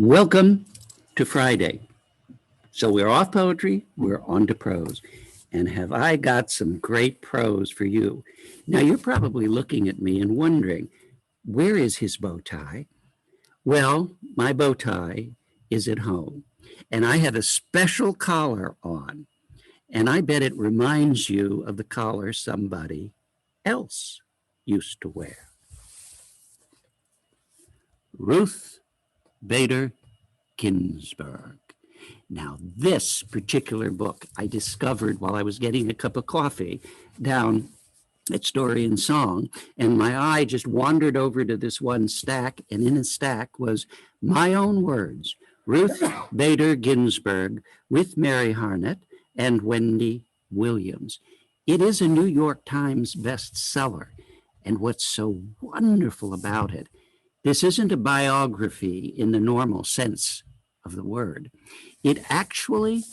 Welcome to Friday. So we're off poetry, we're on to prose. And have I got some great prose for you? Now you're probably looking at me and wondering, where is his bow tie? Well, my bow tie is at home, and I have a special collar on, and I bet it reminds you of the collar somebody else used to wear. Ruth Bader Ginsburg. Now, this particular book I discovered while I was getting a cup of coffee down at Story and Song, and my eye just wandered over to this one stack, and in a stack was my own words, Ruth Bader Ginsburg with Mary Hartnett and Wendy Williams. It is a New York Times bestseller, and what's so wonderful about it, this isn't a biography in the normal sense of the word. It actually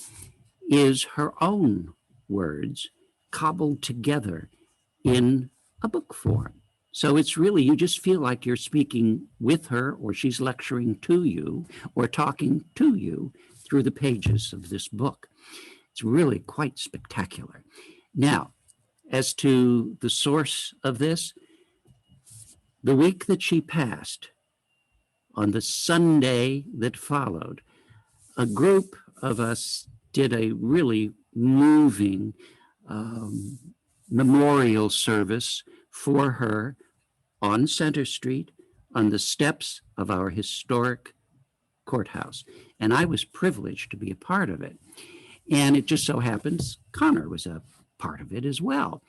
is her own words cobbled together in a book form. So it's really, you just feel like you're speaking with her, or she's lecturing to you, or talking to you through the pages of this book. It's really quite spectacular. Now, as to the source of this, the week that she passed, on the Sunday that followed, a group of us did a really moving memorial service for her on Center Street, on the steps of our historic courthouse. And I was privileged to be a part of it. And it just so happens Connor was a part of it as well.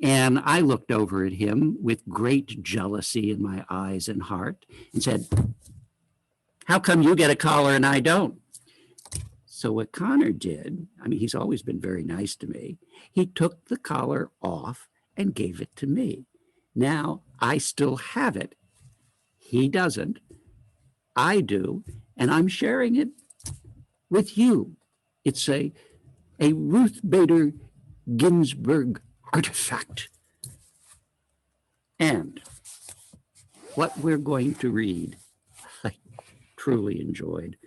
And I looked over at him with great jealousy in my eyes and heart and said, "How come you get a collar and I don't?" So what Connor did, I mean, he's always been very nice to me. He took the collar off and gave it to me. Now I still have it. He doesn't. I do. And I'm sharing it with you. It's a Ruth Bader Ginsburg artifact. And what we're going to read, I truly enjoyed.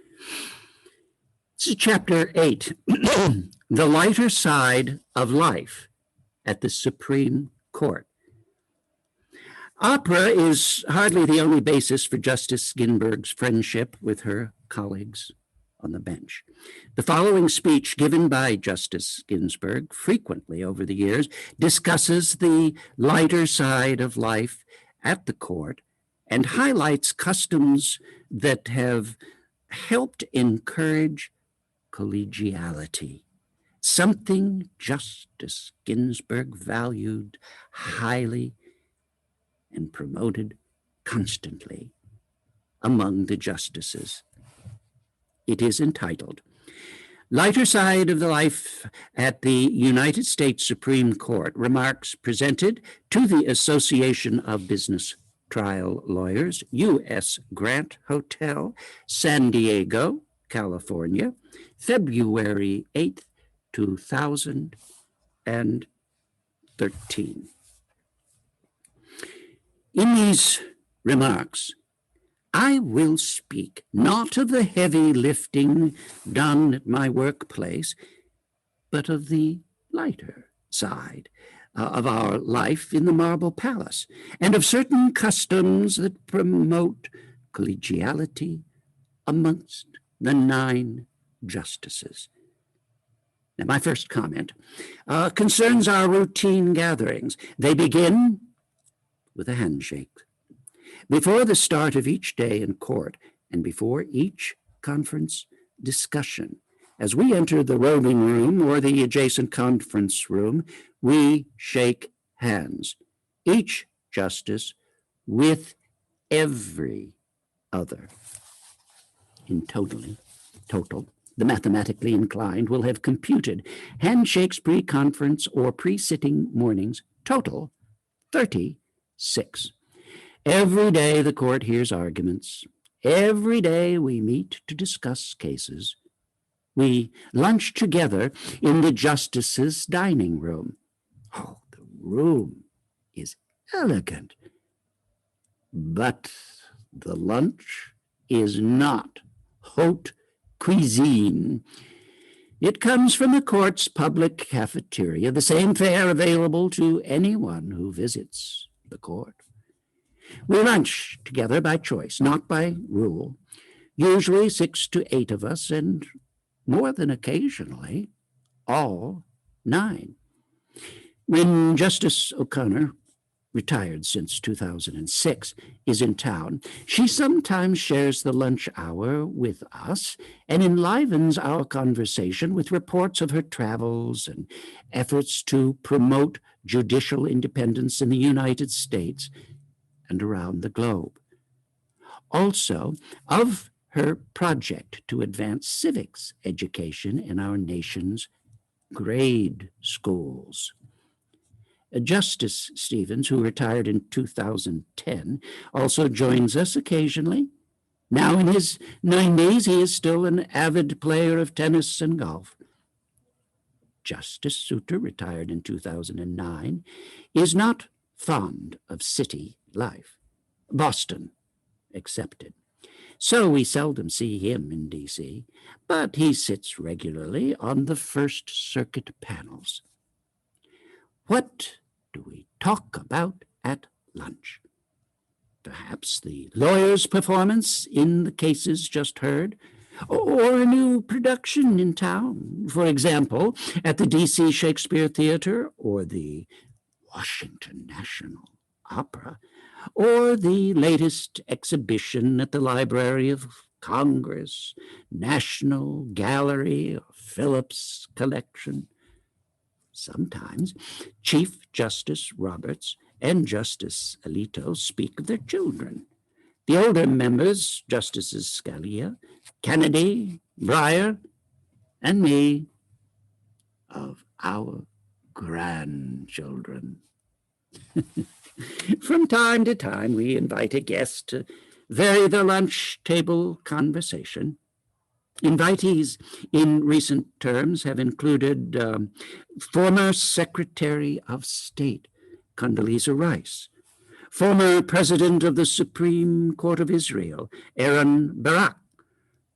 This is chapter 8, The Lighter Side of Life at the Supreme Court. Opera is hardly the only basis for Justice Ginsburg's friendship with her colleagues on the bench. The following speech given by Justice Ginsburg frequently over the years discusses the lighter side of life at the court and highlights customs that have helped encourage collegiality, something Justice Ginsburg valued highly and promoted constantly among the justices. It is entitled, Lighter Side of the Life at the United States Supreme Court, Remarks Presented to the Association of Business Trial Lawyers, U.S. Grant Hotel, San Diego, California, February 8th, 2013. In these remarks, I will speak not of the heavy lifting done at my workplace, but of the lighter side of our life in the Marble Palace, and of certain customs that promote collegiality amongst the 9 justices. Now, my first comment concerns our routine gatherings. They begin with a handshake. Before the start of each day in court and before each conference discussion, as we enter the robing room or the adjacent conference room, we shake hands, each justice with every other. In total, the mathematically inclined will have computed handshakes pre-conference or pre-sitting mornings, total 36. Every day the court hears arguments. Every day we meet to discuss cases. We lunch together in the justices' dining room. Oh, the room is elegant, but the lunch is not haute cuisine. It comes from the court's public cafeteria, the same fare available to anyone who visits the court. We lunch together by choice, not by rule, usually 6 to 8 of us, and more than occasionally, all 9. When Justice O'Connor, retired since 2006, is in town, she sometimes shares the lunch hour with us and enlivens our conversation with reports of her travels and efforts to promote judicial independence in the United States and around the globe. Also, of her project to advance civics education in our nation's grade schools. Justice Stevens, who retired in 2010, also joins us occasionally. Now in his 90s, he is still an avid player of tennis and golf. Justice Souter, retired in 2009, is not fond of city life, Boston excepted. So we seldom see him in D.C., but he sits regularly on the First Circuit panels. What do we talk about at lunch? Perhaps the lawyer's performance in the cases just heard, or a new production in town, for example, at the D.C. Shakespeare Theater or the Washington National Opera, or the latest exhibition at the Library of Congress, National Gallery, or Phillips Collection. Sometimes Chief Justice Roberts and Justice Alito speak of their children. The older members, Justices Scalia, Kennedy, Breyer, and me, of our grandchildren. From time to time, we invite a guest to vary the lunch table conversation. Invitees in recent terms have included former Secretary of State Condoleezza Rice, former President of the Supreme Court of Israel, Aaron Barak,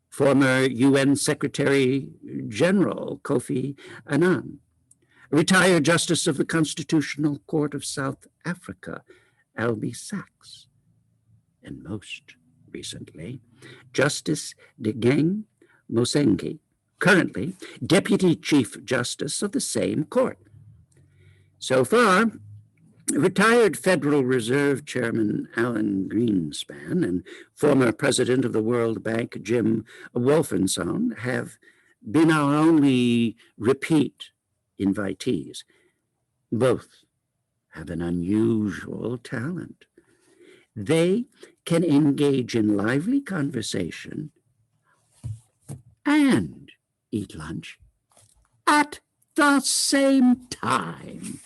former UN Secretary General Kofi Annan, retired Justice of the Constitutional Court of South Africa, Albie Sachs, and most recently, Justice Degeng Mosengi, currently Deputy Chief Justice of the same court. So far, retired Federal Reserve Chairman Alan Greenspan and former President of the World Bank Jim Wolfensohn have been our only repeat invitees. Both have an unusual talent. They can engage in lively conversation and eat lunch at the same time.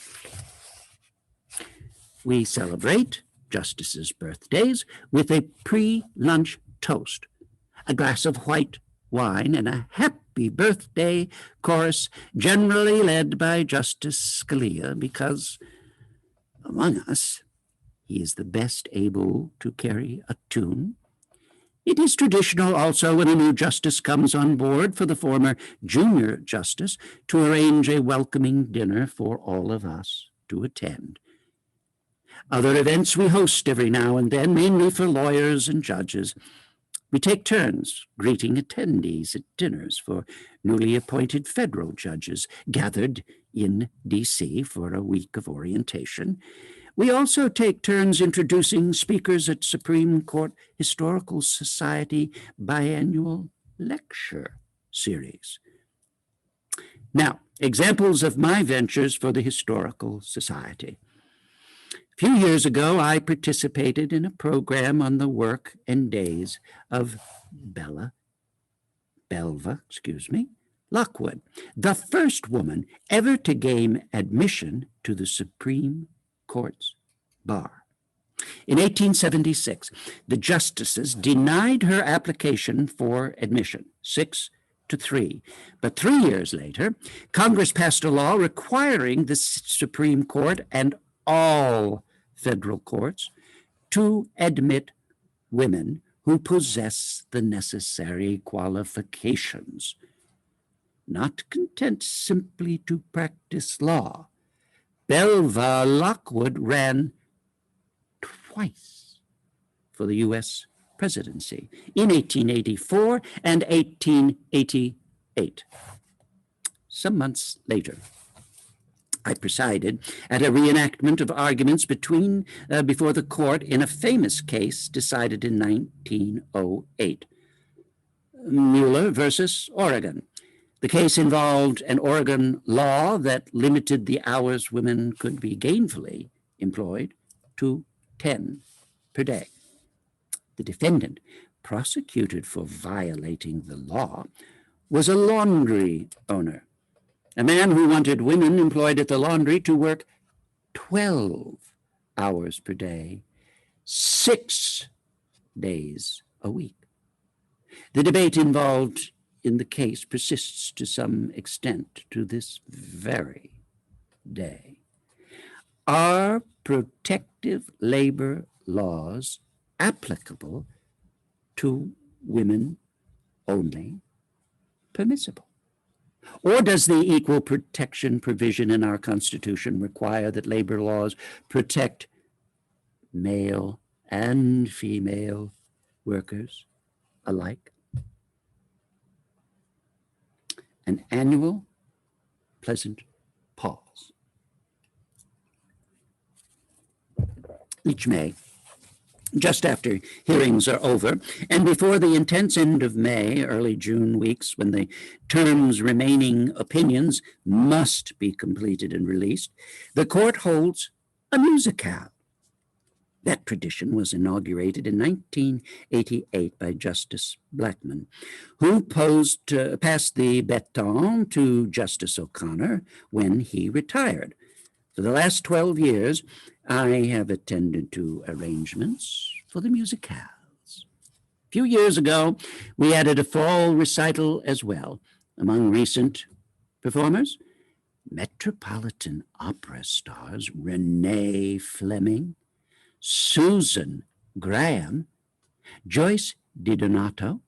We celebrate justices' birthdays with a pre-lunch toast, a glass of white wine, and a happy birthday chorus generally led by Justice Scalia because, among us, he is the best able to carry a tune. It is traditional also when a new justice comes on board for the former junior justice to arrange a welcoming dinner for all of us to attend. Other events we host every now and then, mainly for lawyers and judges. We take turns greeting attendees at dinners for newly appointed federal judges gathered in D.C. for a week of orientation. We also take turns introducing speakers at Supreme Court Historical Society biannual lecture series. Now, examples of my ventures for the Historical Society. A few years ago, I participated in a program on the work and days of Belva Lockwood, the first woman ever to gain admission to the Supreme Court's bar. In 1876, the justices denied her application for admission, 6-3. But 3 years later, Congress passed a law requiring the Supreme Court and all federal courts to admit women who possess the necessary qualifications, not content simply to practice law. Belva Lockwood ran twice for the U.S. presidency in 1884 and 1888. Some months later, I presided at a reenactment of arguments before the court in a famous case decided in 1908, Mueller versus Oregon. The case involved an Oregon law that limited the hours women could be gainfully employed to 10 per day. The defendant, prosecuted for violating the law, was a laundry owner, a man who wanted women employed at the laundry to work 12 hours per day, 6 days a week. The debate involved in the case persists to some extent to this very day. Are protective labor laws applicable to women only permissible? Or does the equal protection provision in our Constitution require that labor laws protect male and female workers alike? An annual pleasant pause. Each May, just after hearings are over, and before the intense end of May, early June weeks, when the term's remaining opinions must be completed and released, the court holds a musicale. That tradition was inaugurated in 1988 by Justice Blackmun, who passed the baton to Justice O'Connor when he retired. For the last 12 years, I have attended to arrangements for the musicales. A few years ago, we added a fall recital as well. Among recent performers, Metropolitan Opera stars Renee Fleming, Susan Graham, Joyce DiDonato,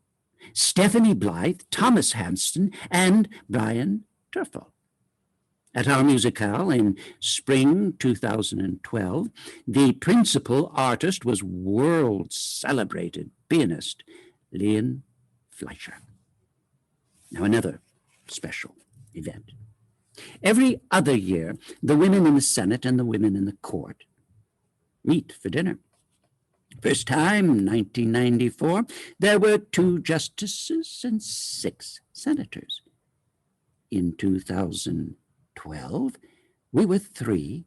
Stephanie Blythe, Thomas Hanston, and Brian Turfel. At our musicale in spring 2012, the principal artist was world-celebrated pianist Leon Fleischer. Now another special event. Every other year, the women in the Senate and the women in the court meet for dinner. First time, 1994, there were 2 justices and 6 senators. In 2012, we were 3,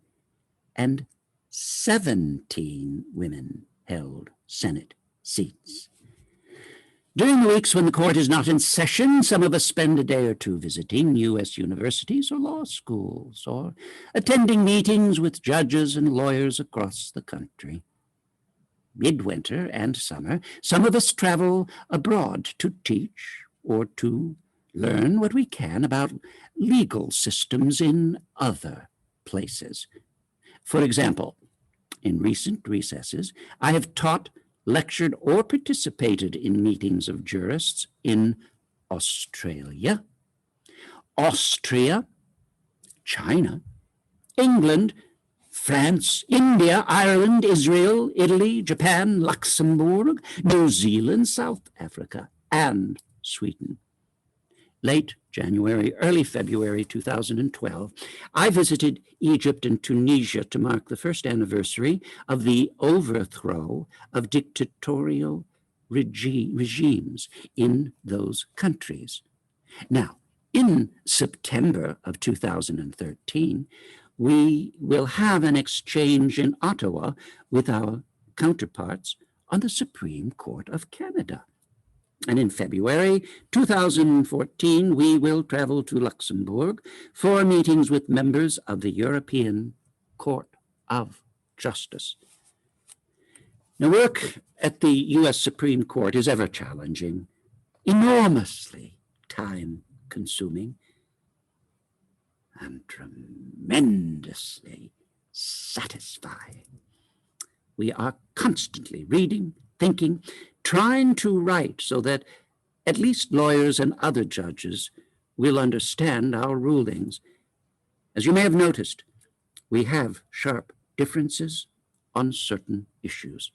and 17 women held Senate seats. During the weeks when the court is not in session, some of us spend a day or two visiting U.S. universities or law schools, or attending meetings with judges and lawyers across the country. Midwinter and summer, some of us travel abroad to teach or to learn what we can about legal systems in other places. For example, in recent recesses, I have taught, lectured, or participated in meetings of jurists in Australia, Austria, China, England, France, India, Ireland, Israel, Italy, Japan, Luxembourg, New Zealand, South Africa, and Sweden. Late January, early February 2012, I visited Egypt and Tunisia to mark the first anniversary of the overthrow of dictatorial regimes in those countries. Now, in September of 2013, we will have an exchange in Ottawa with our counterparts on the Supreme Court of Canada. And in February 2014, we will travel to Luxembourg for meetings with members of the European Court of Justice. Now, work at the U.S. Supreme Court is ever challenging, enormously time-consuming, and tremendously satisfying. We are constantly reading, thinking, trying to write so that at least lawyers and other judges will understand our rulings. As you may have noticed, we have sharp differences on certain issues.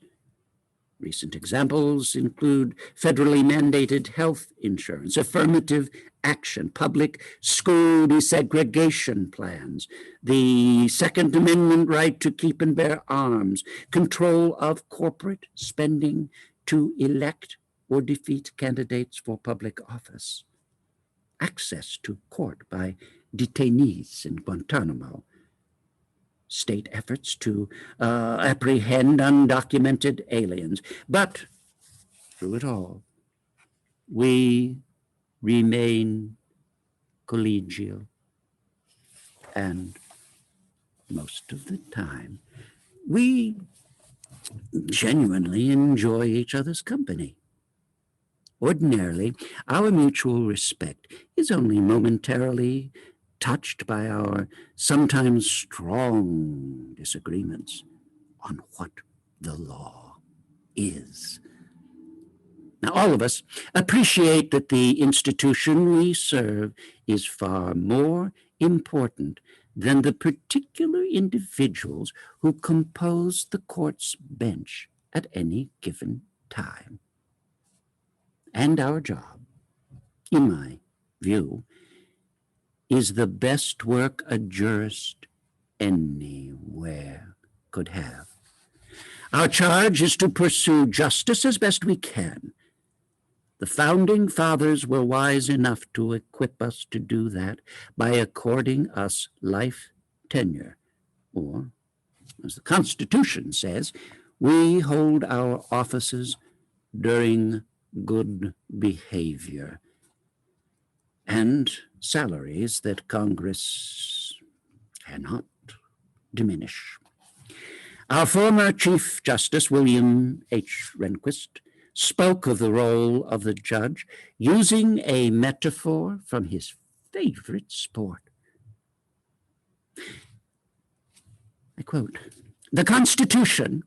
Recent examples include federally mandated health insurance, affirmative action, public school desegregation plans, the Second Amendment right to keep and bear arms, control of corporate spending to elect or defeat candidates for public office, access to court by detainees in Guantanamo, state efforts to apprehend undocumented aliens. But through it all, we remain collegial, and most of the time, we genuinely enjoy each other's company. Ordinarily, our mutual respect is only momentarily touched by our sometimes strong disagreements on what the law is. Now, all of us appreciate that the institution we serve is far more important than the particular individuals who compose the court's bench at any given time. And our job, in my view, is the best work a jurist anywhere could have. Our charge is to pursue justice as best we can. The founding fathers were wise enough to equip us to do that by according us life tenure, or, as the Constitution says, we hold our offices during good behavior, and salaries that Congress cannot diminish. Our former Chief Justice, William H. Rehnquist, spoke of the role of the judge using a metaphor from his favorite sport. I quote, "The Constitution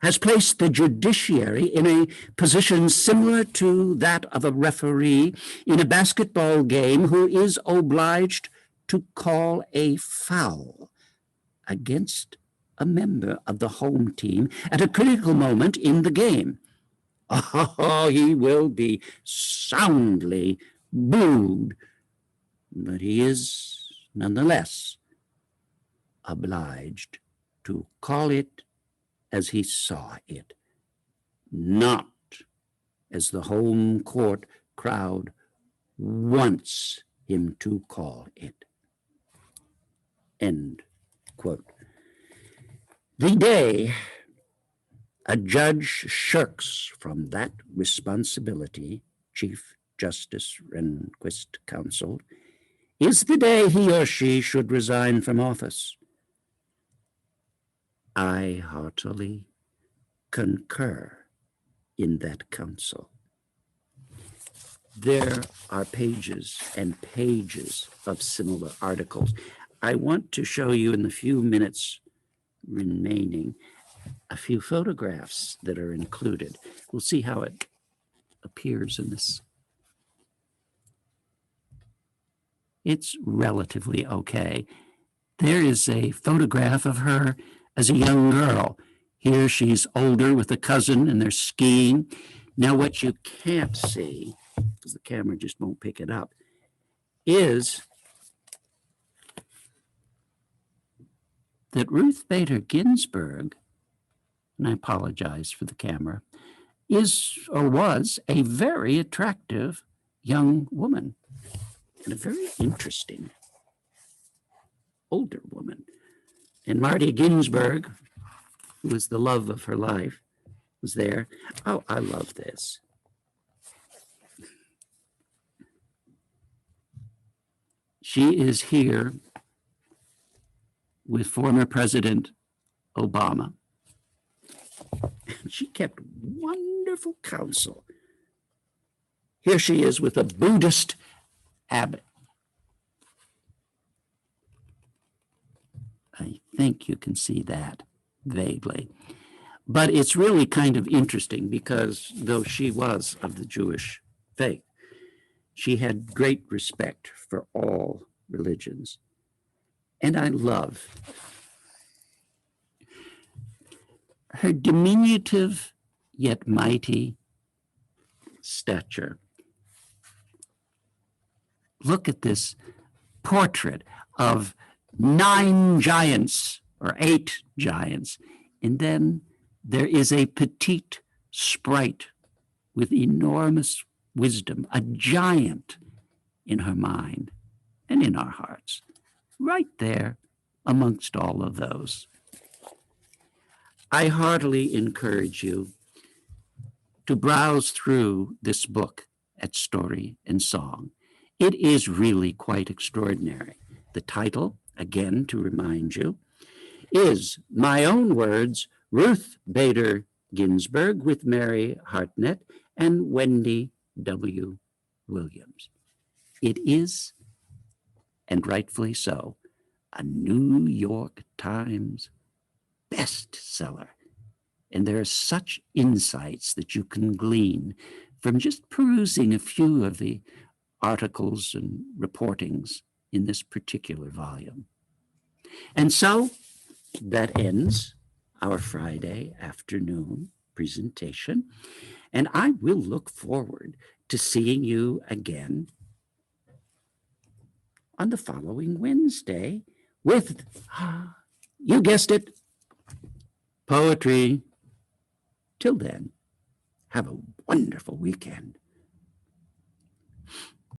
has placed the judiciary in a position similar to that of a referee in a basketball game who is obliged to call a foul against a member of the home team at a critical moment in the game. Oh, he will be soundly booed, but he is nonetheless obliged to call it as he saw it, not as the home court crowd wants him to call it." End quote. The day a judge shirks from that responsibility, Chief Justice Rehnquist counseled, is the day he or she should resign from office. I heartily concur in that counsel. There are pages and pages of similar articles. I want to show you in the few minutes remaining a few photographs that are included. We'll see how it appears in this. It's relatively okay. There is a photograph of her as a young girl. Here she's older with a cousin and they're skiing. Now what you can't see, because the camera just won't pick it up, is that Ruth Bader Ginsburg, and I apologize for the camera, is or was a very attractive young woman and a very interesting older woman. And Marty Ginsburg, who was the love of her life, was there. Oh, I love this. She is here with former President Obama. She kept wonderful counsel. Here she is with a Buddhist abbot. I think you can see that vaguely. But it's really kind of interesting because though she was of the Jewish faith, she had great respect for all religions. And I love her diminutive yet mighty stature. Look at this portrait of 9 giants or 8 giants. And then there is a petite sprite with enormous wisdom, a giant in her mind and in our hearts, right there amongst all of those. I heartily encourage you to browse through this book at Story and Song. It is really quite extraordinary. The title, again, to remind you, is My Own Words, Ruth Bader Ginsburg with Mary Hartnett and Wendy W. Williams. It is, and rightfully so, a New York Times bestseller. And there are such insights that you can glean from just perusing a few of the articles and reportings in this particular volume. And so that ends our Friday afternoon presentation. And I will look forward to seeing you again on the following Wednesday with, you guessed it, poetry. Till then, have a wonderful weekend.